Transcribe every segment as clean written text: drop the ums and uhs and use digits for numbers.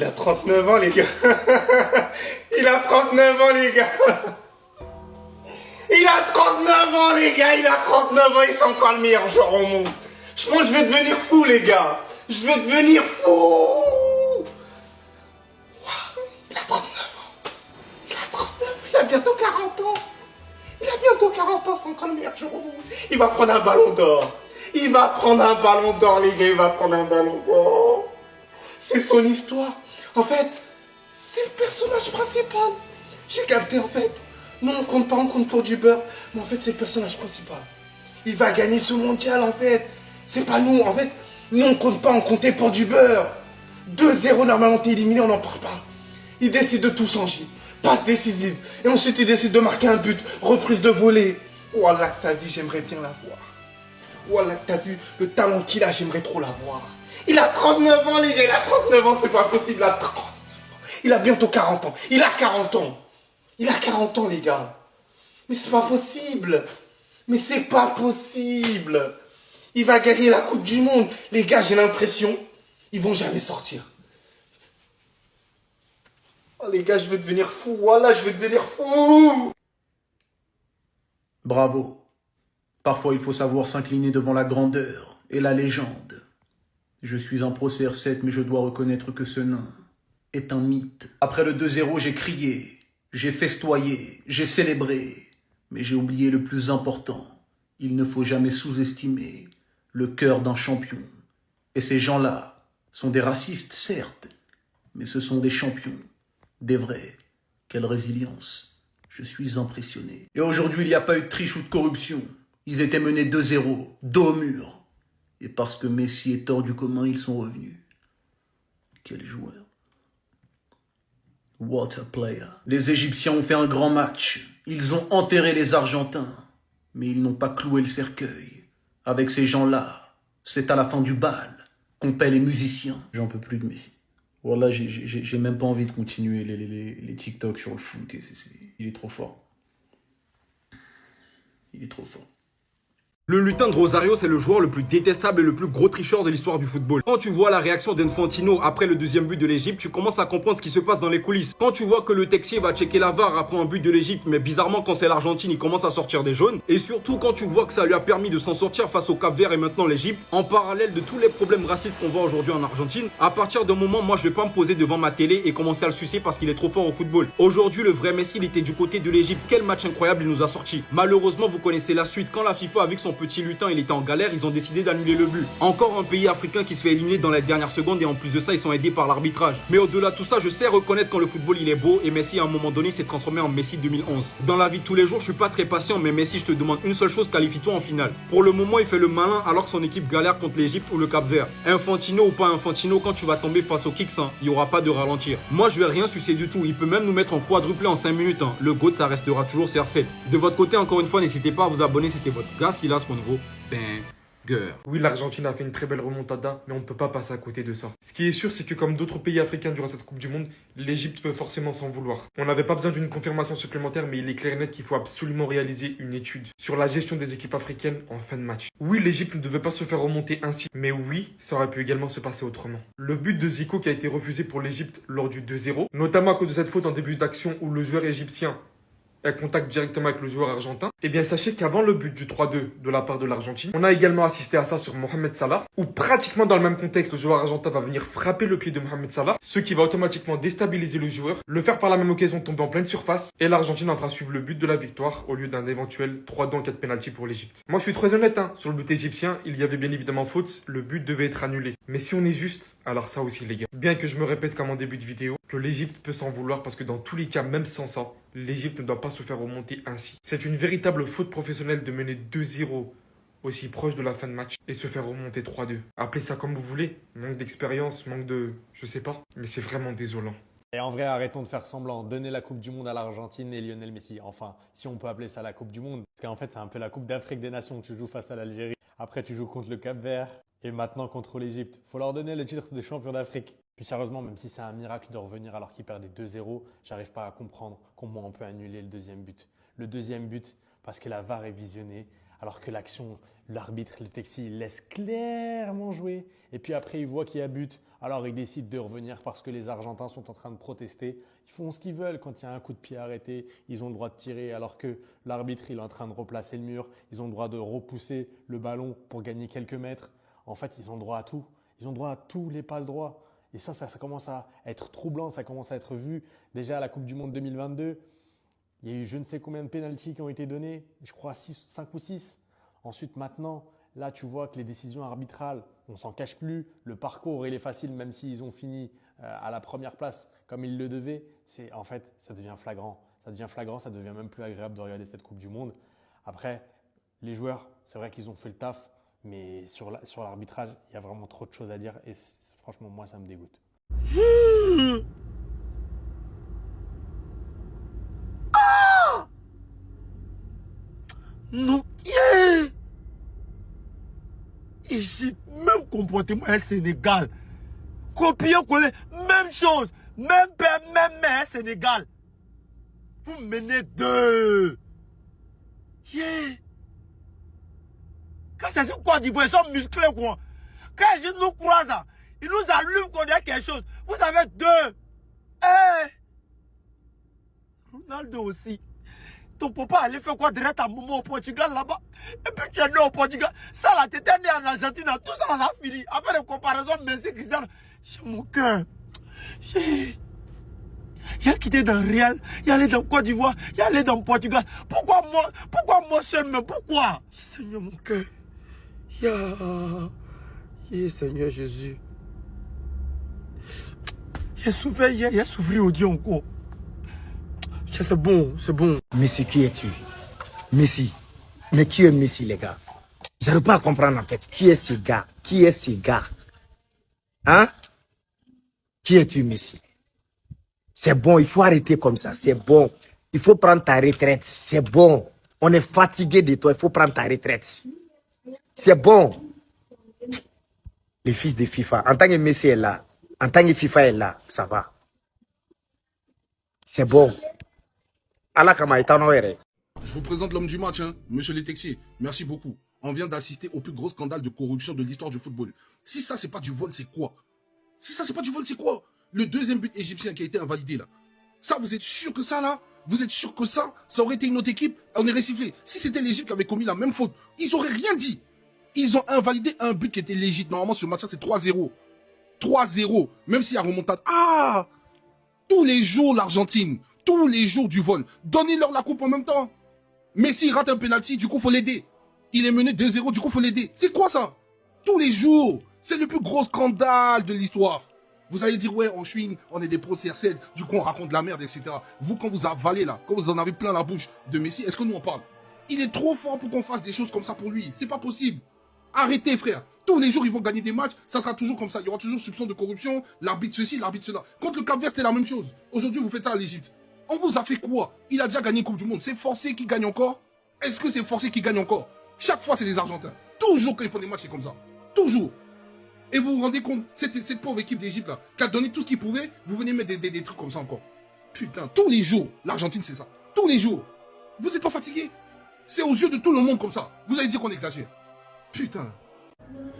Il a 39 ans, les gars. Il a 39 ans, les gars. Il a 39 ans, les gars. Il a 39 ans. Il c'est encore le meilleur joueur au monde. Je pense que je vais devenir fou, les gars. Je vais devenir fou. Il a 39 ans. Il a 39 ans. Il a bientôt 40 ans. Il a bientôt 40 ans. C'est encore le meilleur joueur au monde. Il va prendre un ballon d'or. Il va prendre un ballon d'or, les gars. Il va prendre un ballon d'or. C'est son histoire. En fait, c'est le personnage principal. J'ai capté, en fait. Nous, on compte pas, on compte pour du beurre. Mais en fait, c'est le personnage principal. Il va gagner ce mondial, en fait. C'est pas nous. En fait, nous, on compte pas, on comptait pour du beurre. 2-0, normalement, t'es éliminé, on n'en parle pas. Il décide de tout changer. Passe décisive. Et ensuite, il décide de marquer un but. Reprise de volée. Wallah, sa vie, j'aimerais bien la voir. Wallah, t'as vu le talent qu'il a, j'aimerais trop la voir. Il a 39 ans, les gars, il a 39 ans, c'est pas possible, il a 39 ans. Il a bientôt 40 ans. Il a 40 ans. Il a 40 ans, les gars. Mais c'est pas possible. Mais c'est pas possible. Il va gagner la Coupe du Monde. Les gars, j'ai l'impression, ils vont jamais sortir. Oh, les gars, je vais devenir fou. Voilà, je vais devenir fou. Bravo. Parfois, il faut savoir s'incliner devant la grandeur et la légende. Je suis un pro CR7, mais je dois reconnaître que ce nain est un mythe. Après le 2-0, j'ai crié, j'ai festoyé, j'ai célébré. Mais j'ai oublié le plus important. Il ne faut jamais sous-estimer le cœur d'un champion. Et ces gens-là sont des racistes, certes, mais ce sont des champions, des vrais. Quelle résilience. Je suis impressionné. Et aujourd'hui, il n'y a pas eu de triche ou de corruption. Ils étaient menés 2-0, dos au mur. Et parce que Messi est hors du commun, ils sont revenus. Quel joueur. What a player. Les Égyptiens ont fait un grand match. Ils ont enterré les Argentins. Mais ils n'ont pas cloué le cercueil. Avec ces gens-là, c'est à la fin du bal qu'on paie les musiciens. J'en peux plus de Messi. Voilà, j'ai même pas envie de continuer les TikTok sur le foot. Il est trop fort. Il est trop fort. Le lutin de Rosario, c'est le joueur le plus détestable et le plus gros tricheur de l'histoire du football. Quand tu vois la réaction d'Infantino après le deuxième but de l'Égypte, tu commences à comprendre ce qui se passe dans les coulisses. Quand tu vois que le Texier va checker la VAR après un but de l'Égypte, mais bizarrement quand c'est l'Argentine, il commence à sortir des jaunes. Et surtout quand tu vois que ça lui a permis de s'en sortir face au Cap-Vert et maintenant l'Égypte, en parallèle de tous les problèmes racistes qu'on voit aujourd'hui en Argentine, à partir d'un moment, moi je vais pas me poser devant ma télé et commencer à le sucer parce qu'il est trop fort au football. Aujourd'hui, le vrai Messi, il était du côté de l'Égypte. Quel match incroyable il nous a sorti. Malheureusement, vous connaissez la suite. Quand la FIFA a vu que son petit lutin, il était en galère, ils ont décidé d'annuler le but. Encore un pays africain qui se fait éliminer dans les dernières secondes et en plus de ça, ils sont aidés par l'arbitrage. Mais au-delà de tout ça, je sais reconnaître quand le football il est beau et Messi à un moment donné s'est transformé en Messi 2011. Dans la vie de tous les jours, je suis pas très patient, mais Messi, je te demande une seule chose, qualifie-toi en finale. Pour le moment, il fait le malin alors que son équipe galère contre l'Égypte ou le Cap-Vert. Infantino ou pas Infantino, quand tu vas tomber face au kicks, il y aura pas de ralentir. Moi, je vais rien sucer du tout. Il peut même nous mettre en quadruplé en 5 minutes. Le GOAT, ça restera toujours CR7. De votre côté, encore une fois, n'hésitez pas à vous abonner. C'était votre gars Silas Monroe. Oui, l'Argentine a fait une très belle remontada, mais on ne peut pas passer à côté de ça. Ce qui est sûr, c'est que comme d'autres pays africains durant cette Coupe du Monde, l'Égypte peut forcément s'en vouloir. On n'avait pas besoin d'une confirmation supplémentaire, mais il est clair et net qu'il faut absolument réaliser une étude sur la gestion des équipes africaines en fin de match. Oui, l'Égypte ne devait pas se faire remonter ainsi, mais oui, ça aurait pu également se passer autrement. Le but de Zico qui a été refusé pour l'Égypte lors du 2-0, notamment à cause de cette faute en début d'action où le joueur égyptien contact directement avec le joueur argentin, eh bien sachez qu'avant le but du 3-2 de la part de l'Argentine, on a également assisté à ça sur Mohamed Salah, où pratiquement dans le même contexte, le joueur argentin va venir frapper le pied de Mohamed Salah, ce qui va automatiquement déstabiliser le joueur, le faire par la même occasion tomber en pleine surface, et l'Argentine en fera suivre le but de la victoire au lieu d'un éventuel 3-2 en 4 pénalty pour l'Égypte. Moi je suis très honnête, sur le but égyptien, il y avait bien évidemment faute, le but devait être annulé. Mais si on est juste, alors ça aussi les gars. Bien que je me répète comme en début de vidéo, que l'Égypte peut s'en vouloir parce que dans tous les cas, même sans ça, l'Égypte ne doit pas se faire remonter ainsi. C'est une véritable faute professionnelle de mener 2-0 aussi proche de la fin de match et se faire remonter 3-2. Appelez ça comme vous voulez, manque d'expérience, manque de... je sais pas, mais c'est vraiment désolant. Et en vrai, arrêtons de faire semblant. Donner la Coupe du Monde à l'Argentine et Lionel Messi. Enfin, si on peut appeler ça la Coupe du Monde. Parce qu'en fait, c'est un peu la Coupe d'Afrique des Nations. Tu joues face à l'Algérie. Après, tu joues contre le Cap-Vert. Et maintenant contre l'Égypte. Faut leur donner le titre de champion d'Afrique. Puis sérieusement, même si c'est un miracle de revenir alors qu'ils perdaient 2-0, j'arrive pas à comprendre comment on peut annuler le deuxième but. Le deuxième but, parce que la VAR est visionnée, alors que l'action, l'arbitre, le Texi, il laisse clairement jouer. Et puis après, il voit qu'il y a but, Alors ils décident de revenir parce que les Argentins sont en train de protester. Ils font ce qu'ils veulent quand il y a un coup de pied arrêté. Ils ont le droit de tirer alors que l'arbitre il est en train de replacer le mur. Ils ont le droit de repousser le ballon pour gagner quelques mètres. En fait, ils ont le droit à tout. Ils ont le droit à tous les passes droits. Et ça commence à être troublant, ça commence à être vu. Déjà à la Coupe du Monde 2022, il y a eu je ne sais combien de pénaltys qui ont été donnés. Je crois 5 ou 6. Ensuite, maintenant, là, tu vois que les décisions arbitrales, on s'en cache plus. Le parcours, il est facile, même s'ils ont fini à la première place comme ils le devaient. En fait, ça devient flagrant. Ça devient flagrant, ça devient même plus agréable de regarder cette Coupe du Monde. Après, les joueurs, c'est vrai qu'ils ont fait le taf, mais sur l'arbitrage, il y a vraiment trop de choses à dire et franchement, moi, ça me dégoûte. Non, yeah. Ici, même comportement un Sénégal. Copier-coller, même chose. Même père, même mère, Sénégal. Vous menez deux. Yeah. Quand c'est sur Côte d'Ivoire, ils sont musclés quoi. Quand ils nous croisent, ils nous allument qu'on a quelque chose. Vous avez deux. Hey. Ronaldo aussi. Ton papa allait faire quoi derrière ta maman au Portugal là-bas? Et puis tu es né au Portugal. Ça là, tu étais né en Argentine. Tout ça là, ça fini. Après les comparaisons, Messi, Cristiano. J'ai mon cœur. Il a quitté dans le Real. Il est allé dans Côte d'Ivoire. Il est allé dans le Portugal. Pourquoi moi seul, mais pourquoi? Seigneur, mon cœur. Seigneur Jésus. Il a souffert hier, il a souffert au Dieu encore. C'est bon, c'est bon. Messi, qui es-tu? Messi. Mais qui est Messi, les gars? J'arrive pas à comprendre en fait. Qui est ce gars? Qui est ce gars? Hein? Qui es-tu, Messi? C'est bon, il faut arrêter comme ça. C'est bon. Il faut prendre ta retraite. C'est bon. On est fatigué de toi. Il faut prendre ta retraite. C'est bon. Les fils de FIFA. En tant que Messi est là, en tant que FIFA est là, ça va. C'est bon. Allah Kamaïtanoere. Je vous présente l'homme du match, hein, monsieur le Texier. Merci beaucoup. On vient d'assister au plus gros scandale de corruption de l'histoire du football. Si ça, c'est pas du vol, c'est quoi? Si ça, c'est pas du vol, c'est quoi? Le deuxième but égyptien qui a été invalidé, là. Ça, vous êtes sûr que ça, là? Vous êtes sûr que ça aurait été une autre équipe? On est récifflé. Si c'était l'Égypte qui avait commis la même faute, ils auraient rien dit. Ils ont invalidé un but qui était légitime. Normalement, ce match-là, c'est 3-0. 3-0. Même s'il y a remontade. Ah! Tous les jours, l'Argentine. Tous les jours du vol. Donnez-leur la coupe en même temps. Mais s'il rate un penalty, du coup, faut l'aider. Il est mené 2-0, du coup, faut l'aider. C'est quoi ça? Tous les jours. C'est le plus gros scandale de l'histoire. Vous allez dire, ouais, on chouine, on est des pro CR7, du coup, on raconte de la merde, etc. Vous, quand vous avalez là, quand vous en avez plein la bouche de Messi, est-ce que nous, on parle? Il est trop fort pour qu'on fasse des choses comme ça pour lui. C'est pas possible. Arrêtez, frère. Tous les jours, ils vont gagner des matchs. Ça sera toujours comme ça. Il y aura toujours soupçon de corruption. L'arbitre ceci, l'arbitre cela. Contre le Cap-Vert, c'était la même chose. Aujourd'hui, vous faites ça à l'Égypte. On vous a fait quoi? Il a déjà gagné une Coupe du Monde. C'est forcé qu'il gagne encore? Est-ce que c'est forcé qu'il gagne encore? Chaque fois, c'est les Argentins. Toujours quand ils font des matchs, c'est comme ça. Toujours. Et vous vous rendez compte, cette pauvre équipe d'Égypte là, qui a donné tout ce qu'il pouvait, vous venez mettre des trucs comme ça encore. Putain, tous les jours, l'Argentine c'est ça. Tous les jours. Vous êtes pas fatigué? C'est aux yeux de tout le monde comme ça. Vous allez dire qu'on exagère. Putain.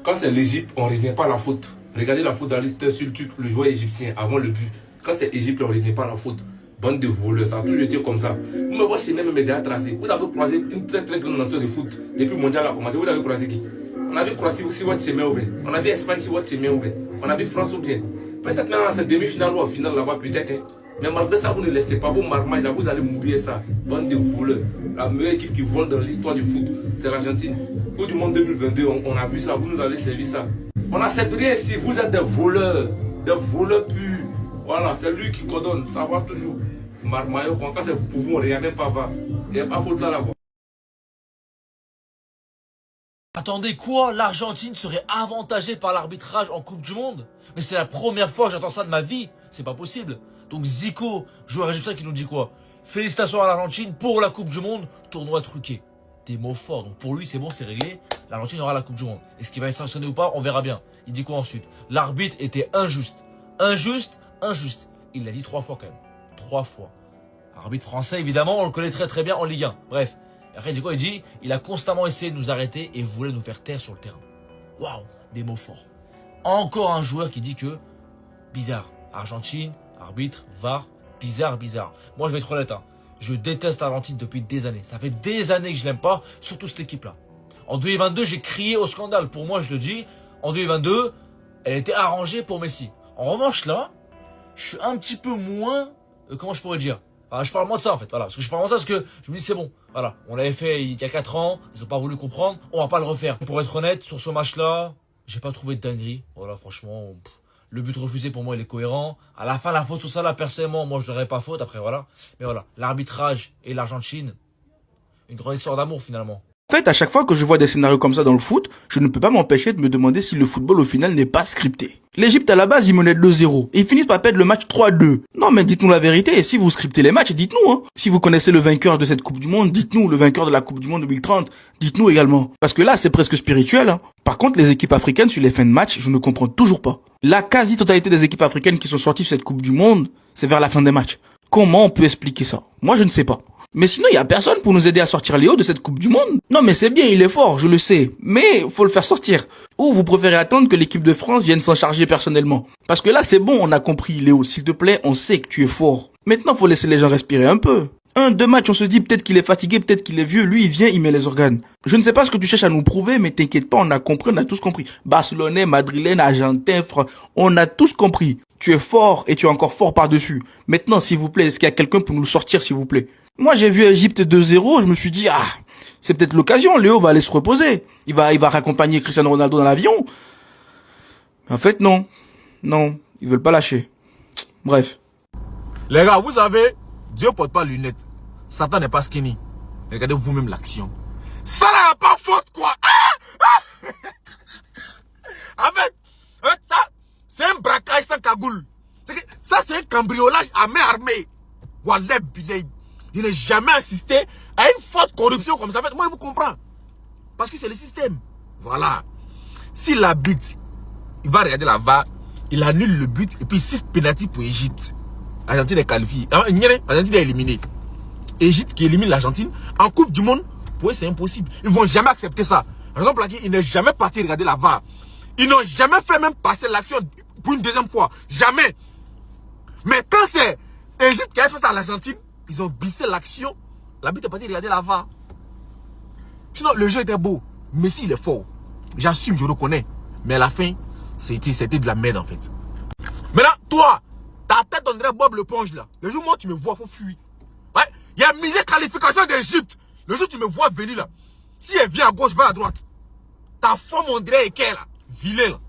Quand c'est l'Égypte, on ne revient pas à la faute. Regardez la faute d'Alistair Sultuk, le joueur égyptien, avant le but. Quand c'est Égypte, on ne revient pas à la faute. Bande de voleurs, ça a toujours été comme ça. Vous me voyez chez même mes derniers tracés. Vous avez croisé une très très grande nation de foot. Depuis le mondial a commencé, vous avez croisé qui? On avait croisé aussi votre chemin ou bien. On avait Espagne si votre chemin ou bien. On avait France ou bien. Peut-être même dans cette demi-finale ou en finale là-bas, peut-être. Hein. Mais malgré ça, vous ne laissez pas vos marmailles là, vous allez mourir ça. Bande de voleurs. La meilleure équipe qui vole dans l'histoire du foot, c'est l'Argentine. Coupe du monde 2022, on a vu ça, vous nous avez servi ça. On n'accepte rien ici, vous êtes des voleurs purs. Voilà, c'est lui qui coordonne, ça va toujours. Marmaillot, quand c'est pour vous, on ne regarde même pas va. Il n'y a pas faute là là-bas. Attendez quoi? L'Argentine serait avantagée par l'arbitrage en Coupe du Monde? Mais c'est la première fois que j'entends ça de ma vie. C'est pas possible. Donc Zico, joueur égyptien qui nous dit quoi? Félicitations à l'Argentine pour la Coupe du Monde, tournoi truqué. Des mots forts. Donc pour lui, c'est bon, c'est réglé. L'Argentine aura la Coupe du Monde. Est-ce qu'il va être sanctionné ou pas? On verra bien. Il dit quoi ensuite? L'arbitre était injuste. Injuste. Il l'a dit 3 fois quand même. 3 fois. Arbitre français, évidemment, on le connaît très très bien en Ligue 1. Bref. Et après, il dit quoi? Il dit, il a constamment essayé de nous arrêter et voulait nous faire taire sur le terrain. Waouh, des mots forts. Encore un joueur qui dit que bizarre. Argentine, arbitre, VAR, bizarre. Moi, je vais être honnête, hein. Je déteste l'Argentine depuis des années. Ça fait des années que je l'aime pas, surtout cette équipe-là. En 2022, j'ai crié au scandale. Pour moi, je le dis, en 2022, elle était arrangée pour Messi. En revanche, là, je suis un petit peu moins... comment je pourrais dire? Je parle moins de ça, en fait. Voilà. Parce que je parle moins de ça parce que je me dis, c'est bon. Voilà. On l'avait fait il y a 4 ans. Ils ont pas voulu comprendre. On va pas le refaire. Pour être honnête, sur ce match-là, j'ai pas trouvé de dinguerie. Voilà, franchement... Le but refusé, pour moi, il est cohérent. À la fin, la faute sur ça, là, personnellement, moi, je n'aurais pas faute. Après, voilà. Mais voilà, l'arbitrage et l'Argentine, une grande histoire d'amour, finalement. En fait, à chaque fois que je vois des scénarios comme ça dans le foot, je ne peux pas m'empêcher de me demander si le football, au final, n'est pas scripté. L'Égypte, à la base, ils menaient 2-0. Et ils finissent par perdre le match 3-2. Non, mais dites-nous la vérité. Et si vous scriptez les matchs, dites-nous, hein. Si vous connaissez le vainqueur de cette Coupe du Monde, dites-nous. Le vainqueur de la Coupe du Monde 2030, dites-nous également. Parce que là, c'est presque spirituel, hein. Par contre, les équipes africaines, sur les fins de match, je ne comprends toujours pas. La quasi-totalité des équipes africaines qui sont sorties sur cette Coupe du Monde, c'est vers la fin des matchs. Comment on peut expliquer ça? Moi, je ne sais pas. Mais sinon, il y a personne pour nous aider à sortir Léo de cette Coupe du Monde. Non, mais c'est bien, il est fort, je le sais. Mais faut le faire sortir. Ou vous préférez attendre que l'équipe de France vienne s'en charger personnellement. Parce que là, c'est bon, on a compris, Léo. S'il te plaît, on sait que tu es fort. Maintenant, faut laisser les gens respirer un peu. 1-2 matchs, on se dit peut-être qu'il est fatigué, peut-être qu'il est vieux. Lui, il vient, il met les organes. Je ne sais pas ce que tu cherches à nous prouver, mais t'inquiète pas, on a compris, on a tous compris. Barcelonais, Madrilène, Argentin, on a tous compris. Tu es fort et tu es encore fort par-dessus. Maintenant, s'il vous plaît, est-ce qu'il y a quelqu'un pour nous le sortir, s'il vous plaît? Moi, j'ai vu Égypte 2-0, je me suis dit, c'est peut-être l'occasion, Léo va aller se reposer. Il va raccompagner Cristiano Ronaldo dans l'avion. En fait, non. Non, ils veulent pas lâcher. Bref. Les gars, vous savez, Dieu porte pas lunettes. Satan n'est pas skinny. Regardez vous-même l'action. Ça là, n'a pas faute, quoi. En fait, ça, c'est un braquage sans cagoule. Ça, c'est un cambriolage à main armée. Wallah bilay. Il n'est jamais assisté à une forte corruption comme ça. En fait, moi, je vous comprends. Parce que c'est le système. Voilà. S'il l'arbitre, il va regarder la VAR, il annule le but et puis il siffle penalty pour Égypte. L'Argentine est qualifiée. L'Argentine est éliminée. Égypte qui élimine l'Argentine en Coupe du Monde, pour eux, c'est impossible. Ils ne vont jamais accepter ça. Par exemple, il n'est jamais parti regarder la VAR. Ils n'ont jamais fait même passer l'action pour une deuxième fois. Jamais. Mais quand c'est Égypte qui a fait ça à l'Argentine, ils ont bissé l'action. L'arbitre est parti regarder la VAR. Sinon, le jeu était beau. Messi, il est fort. J'assume, je le connais. Mais à la fin, c'était de la merde en fait. Maintenant, toi, ta tête on dirait Bob l'éponge là. Le jour où tu me vois, il faut fuir. Ouais, il y a misé qualification d'Égypte. Le jour où tu me vois venir là. Si elle vient à gauche, va à droite. Ta forme on dirait Eke là. Vilain là.